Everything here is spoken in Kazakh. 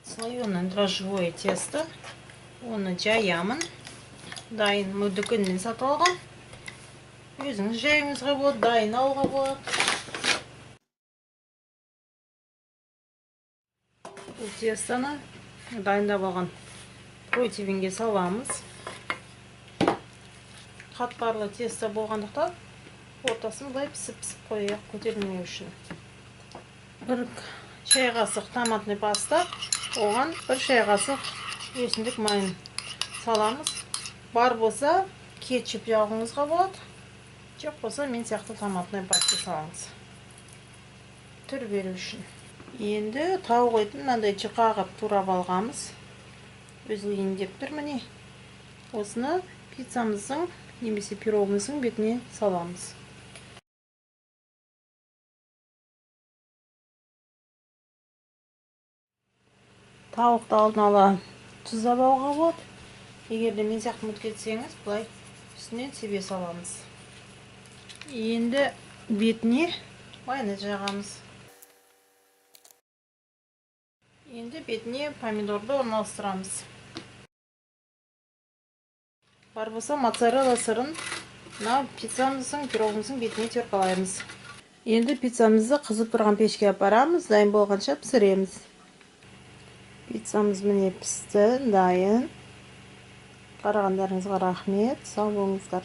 Слоеное дрожжевое тесто. Оны жаямын. Дайын дүкеннен сатып алгам. Өзүңүз жайыңызга болот, дайын алууга болот. Бул тестону дайындап алган противенге салабыз. Катпарлы тесто болгондуктан ортасын былай писип коюп көтөрүлмөө үчүн. 1 чай касык томатный паста, оған 1 чай касык өсүмдүк майын саламыз. Бар болса, кетчуп жагыңызга болот. Жок болса, мен сыяктуу томатный паста салыңыз. Түр берүү үчүн. Енді тауық етін мынандай жыка турап алганбыз. Өзү иңдептир міне. Осыны пиццамыздың немесе пирогымыздың бетіне саламыз. Тауықты алдын ала тұздап алуға болот. Эгерде мен сыяктуу ұмытып кетсеңиз, былай үстүнөн себе саламыз. Енді бетіне майонез жагабыз. Енді бетіне помидорду орналастырамыз. Бар болса, моцарелла сырын пиццамыздың, пирогымыздың бетіне теркалайбыз. Енді пиццамызды кызып турган печке алып барабыз, дайын болгонча пиширемиз. Пиццамыз міне пісті, дайын. Қарағандарыңызға рахмет, сау болыңыздар.